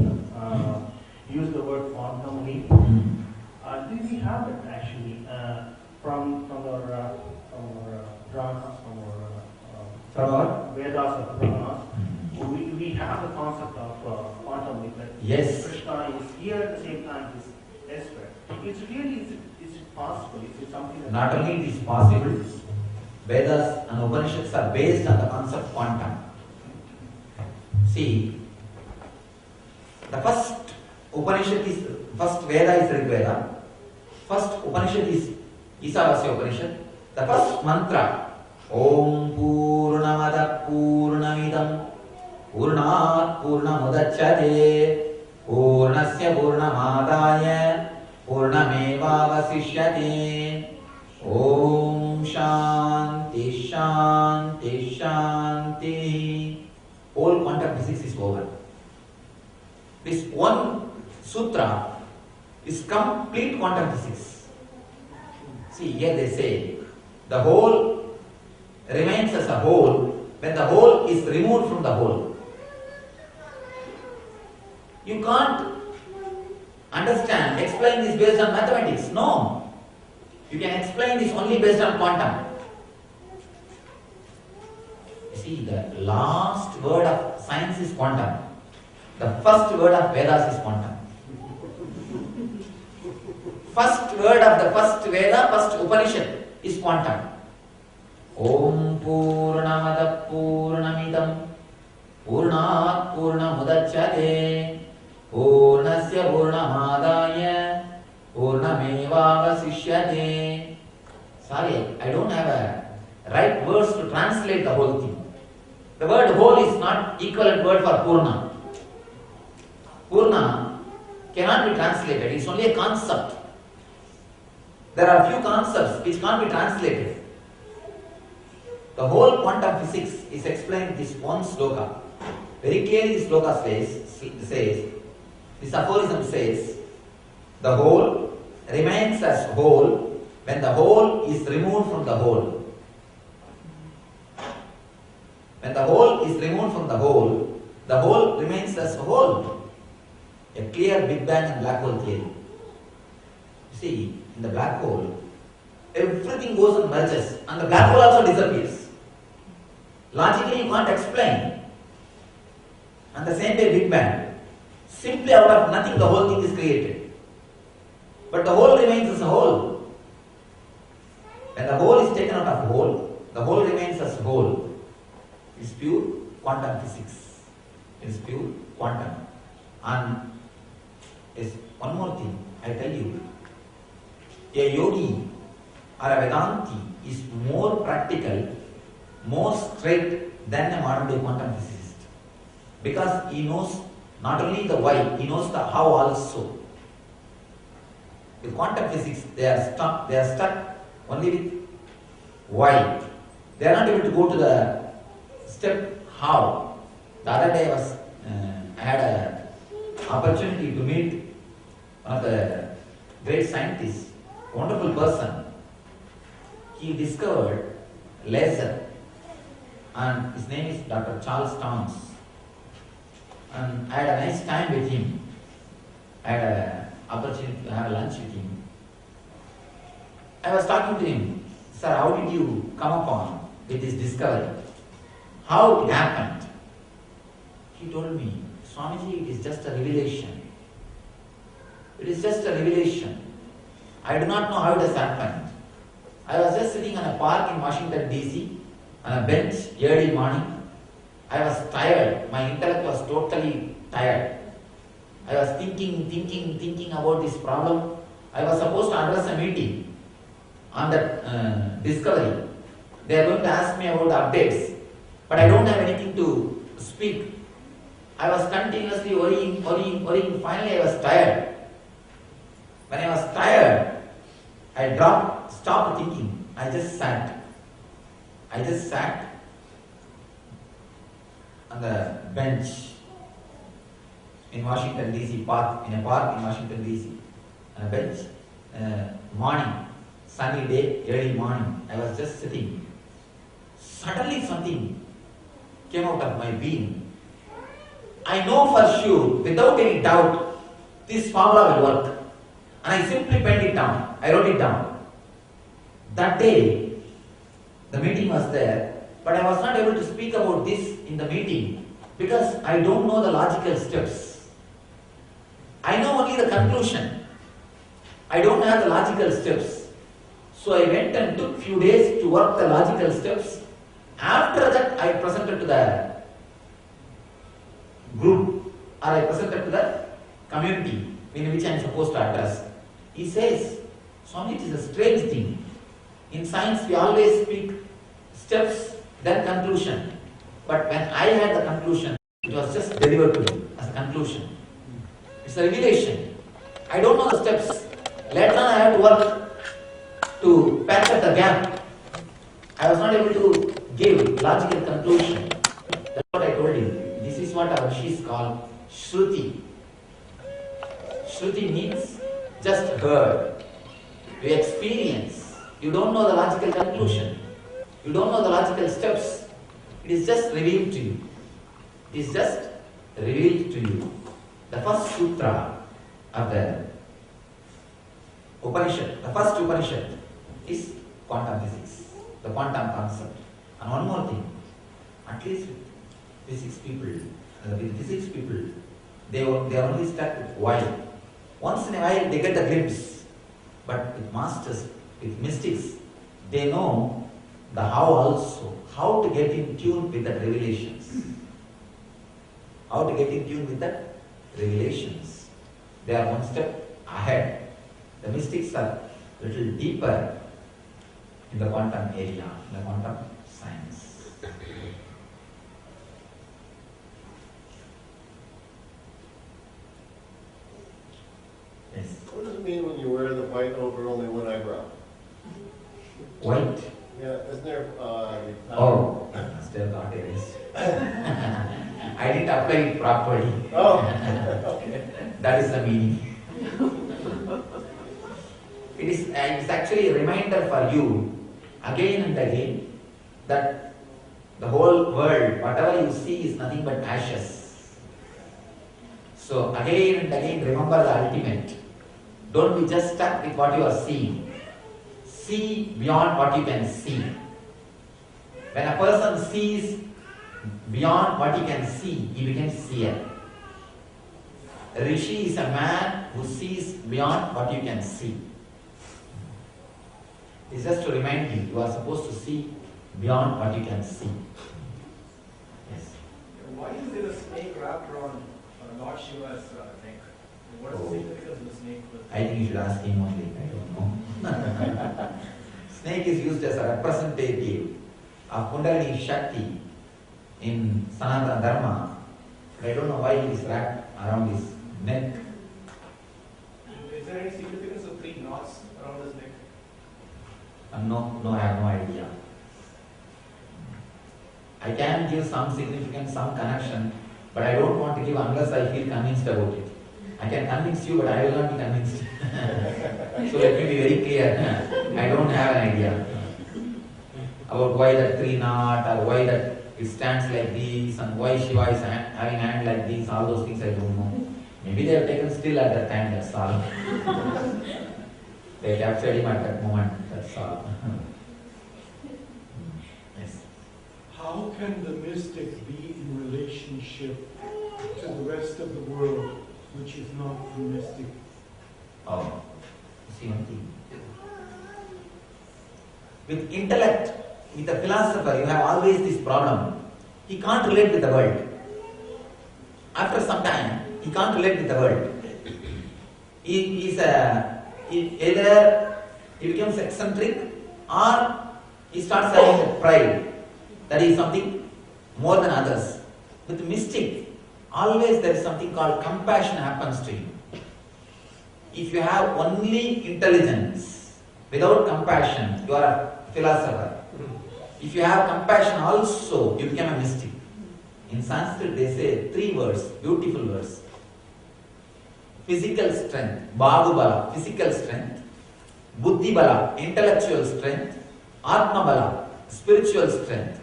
You used the word quantum leap. Do we have it actually from our Puranas, From our Vedas or Puranas? We have the concept of quantum leap. That Yes. Krishna is here at the same time he's elsewhere. Is it possible? Is it something that Not only it is possible, Vedas and Upanishads are based on the concept quantum. See, the first Veda is Rig Veda. First Upanishad is Isavasya Upanishad. The first mantra, Om Purnamada Purnamidam Purnat Purnamudachyate Purnasya Purnamadaya Purnamevavasishyate Om Shanti Shanti Shanti. All quantum physics is over. This one sutra is complete quantum physics. See, here they say the whole remains as a whole when the whole is removed from the whole. You can't explain this based on mathematics. No. You can explain this only based on quantum. You see, the last word of science is quantum. The first word of Vedas is quantum. First word of the first Veda, first Upanishad is quantum. Om Purnamada Purnamidam Purnat Purnamudachyate Purnasya Purnamadaya Purnamevavasishyate. Sorry, I don't have a right words to translate the whole thing. The word whole is not equivalent word for Purna. Purna cannot be translated, it's only a concept. There are few concepts which can't be translated. The whole quantum physics is explained in this one sloka. Very clearly this sloka says, this aphorism says, the whole remains as whole when the whole is removed from the whole. When the whole is removed from the whole remains as a whole. A clear Big Bang and black hole theory. You see, in the black hole, everything goes and merges, and the black hole also disappears. Logically, you can't explain. And the same way, Big Bang. Simply out of nothing, the whole thing is created. But the whole remains as a whole. When the whole is taken out of whole, the whole remains as whole. It is pure quantum physics. It is pure quantum. And is one more thing, I tell you. A yogi or a Vedanti is more practical, more straight than a modern day quantum physicist. Because he knows not only the why, he knows the how also. With quantum physics, they are stuck only with why. They are not able to go to the step how. The other day I had an opportunity to meet one of the great scientists, wonderful person. He discovered laser, and his name is Dr. Charles Towns. And I had a nice time with him. I had an opportunity to have lunch with him. I was talking to him, sir, how did you come upon with this discovery? How it happened? He told me, Swamiji, it is just a revelation. It is just a revelation. I do not know how it has happened. I was just sitting on a park in Washington DC, on a bench early morning. I was tired. My intellect was totally tired. I was thinking about this problem. I was supposed to address a meeting on that discovery. They are going to ask me about updates, but I don't have anything to speak. I was continuously worrying. Finally, I was tired. When I was tired, I stopped thinking. I just sat on the bench in Washington DC park, in a park in Washington DC, on a bench, morning, sunny day, early morning. I was just sitting. Suddenly something came out of my being. I know for sure, without any doubt, this formula will work. And I simply penned it down. I wrote it down. That day, the meeting was there, but I was not able to speak about this in the meeting because I don't know the logical steps. I know only the conclusion. I don't have the logical steps. So I went and took few days to work the logical steps. After that, I presented to the group, or I presented to the community in which I am supposed to address. He says, Swami, it is a strange thing. In science, we always speak steps, then conclusion. But when I had the conclusion, it was just delivered to me as a conclusion. It's a revelation. I don't know the steps. Later on, I have to work to patch up the gap. I was not able to give logical conclusion. That's what I told him. This is what our rishis call Shruti. Shruti means just heard. You experience. You don't know the logical conclusion. You don't know the logical steps. It is just revealed to you. It is just revealed to you. The first sutra of the Upanishad, the first Upanishad is quantum physics, the quantum concept. And one more thing, at least with physics people, they are only stuck with why. Once in a while they get a glimpse, but with masters, with mystics, they know the how also, how to get in tune with the revelations. How to get in tune with the revelations. They are one step ahead. The mystics are a little deeper in the quantum area, in the quantum science. Yes. What does it mean when you wear the white over only one eyebrow? White. Yeah, isn't there, Oh, still got it. I didn't apply it properly. Oh, okay. That is the meaning. It's actually a reminder for you again and again that the whole world, whatever you see, is nothing but ashes. So again and again remember the ultimate. Don't be just stuck with what you are seeing. See beyond what you can see. When a person sees beyond what he can see, he becomes seer. A rishi is a man who sees beyond what you can see. It's just to remind you, you are supposed to see beyond what you can see. Yes. Why is there a snake wrapped around Lord Shiva's neck? What is the significance of the snake? I think you should ask him only, I don't know. Snake is used as a representative of Kundalini Shakti in Sanatana Dharma. But I don't know why it is wrapped around his neck. Is there any significance of 3 knots around his neck? No, I have no idea. I can give some significance, some connection, but I don't want to give unless I feel convinced about it. I can convince you, but I will not be convinced. So let me be very clear. I don't have an idea about why that 3 knot or why that it stands like this and why Shiva is having hand like this. All those things I don't know. Maybe they have taken still at that time. That's all. They captured him at that moment. That's all. Yes. How can the mystic be in relationship to the rest of the world, which is not the mystic? Oh, see one thing. With intellect, with a philosopher, you have always this problem. He can't relate with the world. After some time, he can't relate with the world. Either he becomes eccentric or he starts having pride. That is something more than others. With the mystic, always there is something called compassion happens to you. If you have only intelligence without compassion, you are a philosopher. If you have compassion also, you become a mystic. In Sanskrit they say 3 words, beautiful words. Physical strength, Bahubala, physical strength. Buddhibala, intellectual strength. Atmabala, spiritual strength.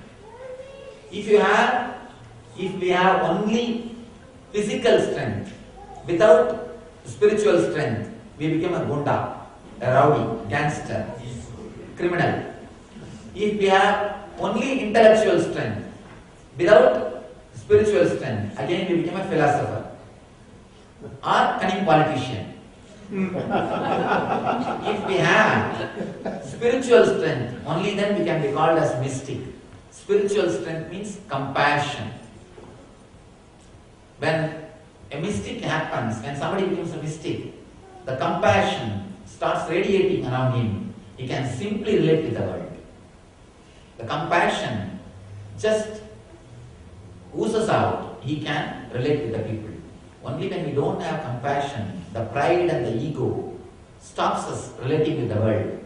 If we have only physical strength without spiritual strength, we become a gunda, a rowdy, gangster, criminal. If we have only intellectual strength without spiritual strength, again we become a philosopher or cunning politician. If we have spiritual strength, only then we can be called as mystic. Spiritual strength means compassion. When a mystic happens, when somebody becomes a mystic, the compassion starts radiating around him. He can simply relate with the world. The compassion just oozes out. He can relate with the people. Only when we don't have compassion, the pride and the ego stops us relating with the world.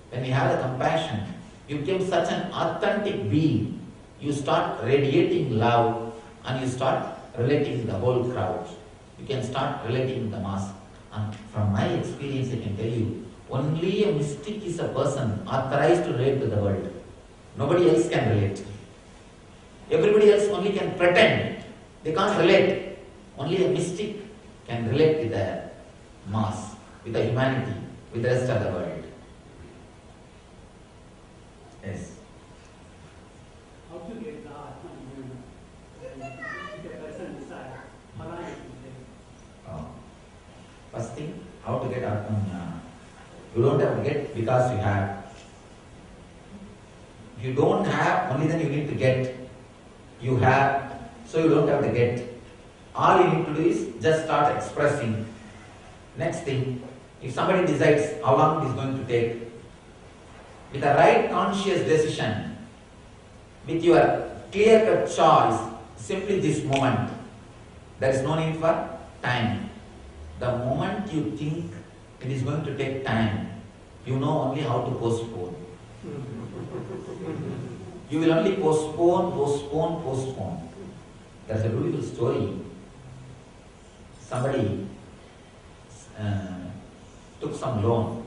When we have the compassion, you become such an authentic being. You start radiating love and you start relating with the whole crowd. You can start relating with the mass. And from my experience, I can tell you, only a mystic is a person authorized to relate to the world. Nobody else can relate. Everybody else only can pretend. They can't relate. Only a mystic can relate with the mass, with the humanity, with the rest of the world. Yes. How to get the Atma when the person decides Phala is there? First thing, how to get Atman. You don't have to get because you have. If you don't have, only then you need to get. You have, so you don't have to get. All you need to do is just start expressing. Next thing, if somebody decides how long it is going to take, with a right conscious decision, with your clear-cut choice, simply this moment. There is no need for time. The moment you think it is going to take time, you know only how to postpone. You will only postpone. There's a beautiful story. Somebody took some loan.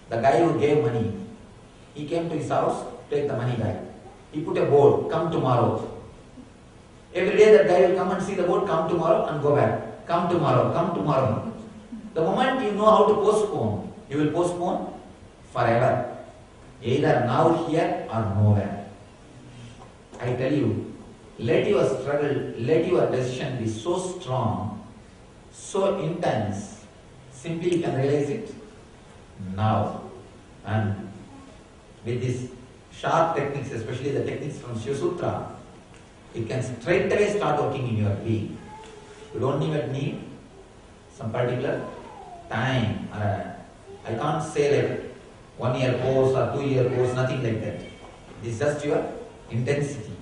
The guy who gave money, he came to his house, take the money back. He put a board, come tomorrow. Every day that guy will come and see the board, come tomorrow and go back. Come tomorrow, come tomorrow. The moment you know how to postpone, you will postpone forever. Either now, here or nowhere. I tell you, let your struggle, let your decision be so strong, so intense, simply you can realize it now. And with these sharp techniques, especially the techniques from Shiva Sutra, you can straight away start working in your being. You don't even need some particular time. I can't say like 1 year course or 2 year course, nothing like that. It is just your intensity.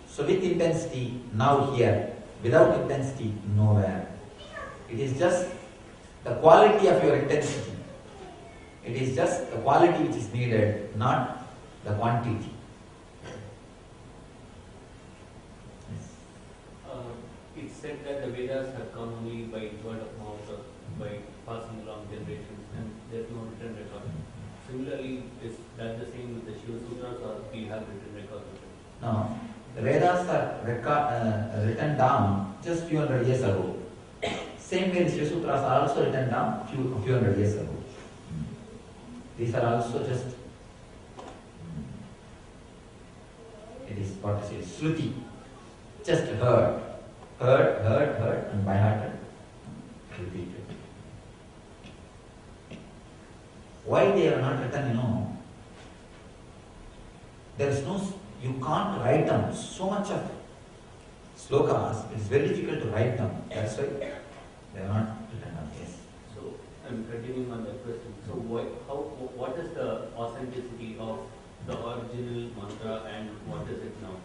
So with intensity, now here. Without intensity, nowhere. It is just the quality of your intensity. It is just the quality which is needed, not the quantity. It's said that the Vedas have come only by word of mouth or by passing along generations, and there's no written record. Similarly, is that the same with the Shiva Sutras, or do you have written records of it? No, the Vedas are written down just few hundred years ago. Same way the Shiva Sutras are also written down few hundred years ago. These are also just, it is what to say, Shruti, just heard, and by heart repeated. Why they are not written, there is no, you can't write them. So much of slokas, it is very difficult to write them. That's why they are not written down. Yes. So I'm continuing on that question. So what is the authenticity of the original mantra and what is it now?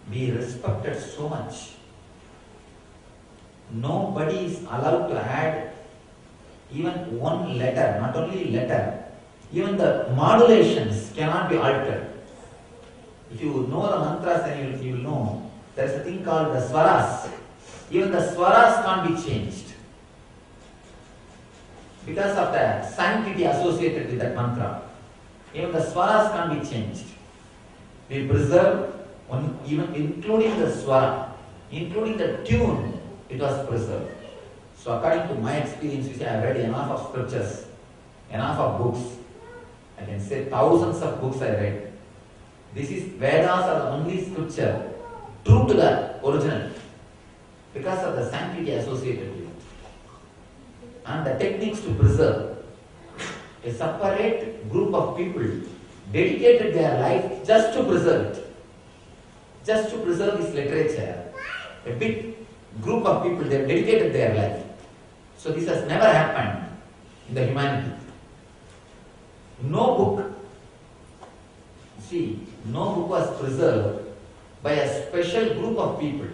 We respected so much. Nobody is allowed to add even one letter, not only letter, even the modulations cannot be altered. If you know the mantras, then you will know there is a thing called the swaras. Even the swaras can't be changed because of the sanctity associated with that mantra. Even the swaras can't be changed. We preserve even including the swara, including the tune, it was preserved. So according to my experience, you see, I have read enough of scriptures, enough of books. I can say thousands of books I read. This is, Vedas are the only scripture true to the original because of the sanctity associated with it. And the techniques to preserve. A separate group of people dedicated their life just to preserve it. Just to preserve this literature. A big group of people, they have dedicated their life. So this has never happened in the humanity. No book, no book was preserved by a special group of people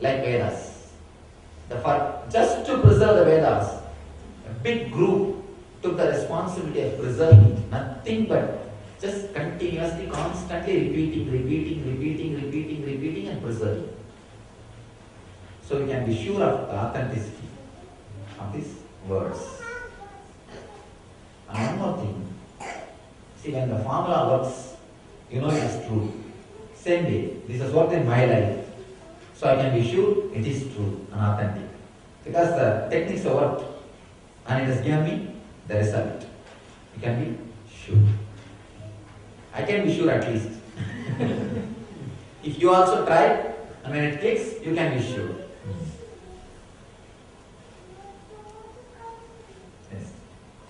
like Vedas. Just to preserve the Vedas, a big group took the responsibility of preserving it. Nothing but just continuously, constantly repeating and preserving. So we can be sure of the authenticity of these words. And one more thing. See, when the formula works, you know it is true. Same way, this has worked in my life. So I can be sure it is true and authentic. Because the techniques have worked and it has given me the result. You can be sure. I can be sure at least. If you also try and when it clicks, you can be sure. Yes.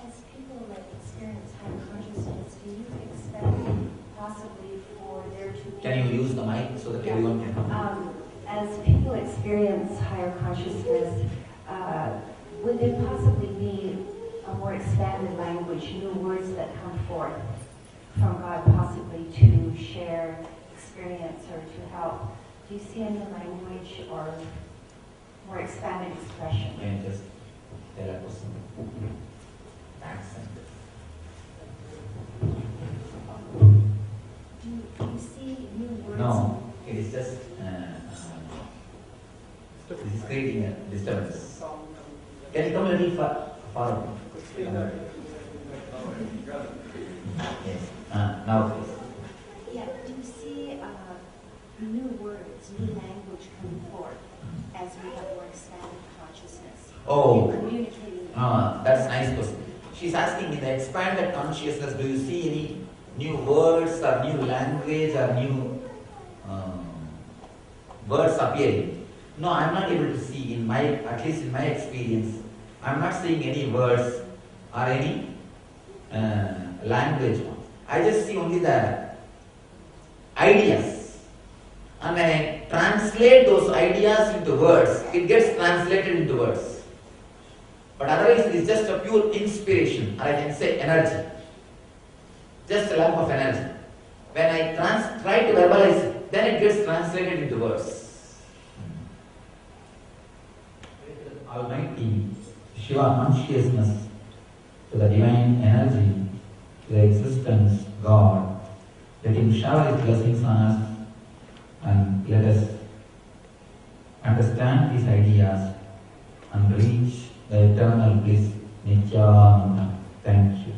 As people experience higher consciousness, do you expect possibly for there to be... Can you use the mic so that everyone can... As people experience higher consciousness, would there possibly be a more expanded language, new words that come forth from God possibly to share experience or to help. Do you see any language or more expanded expression? Can you just tell a person? Accent. Do you see new words? No, it is just this is creating a disturbance. Can you come a little far? Yes. Now please. Yeah, do you see new words, new language coming forth as we have more expanded consciousness? Oh. And communicating. That's a nice question. She's asking, in the expanded consciousness, do you see any new words or new language or new words appearing? No, I'm not able to see at least in my experience, I'm not seeing any words or any language. I just see only the ideas. And when I translate those ideas into words, it gets translated into words. But otherwise it is just a pure inspiration, or I can say energy. Just a lump of energy. When I try to verbalize it, then it gets translated into words. Almighty Shiva consciousness, to the divine energy, to the existence, God, let Him shower His blessings on us and let us understand these ideas and reach the eternal bliss, Nityananda. Thank you.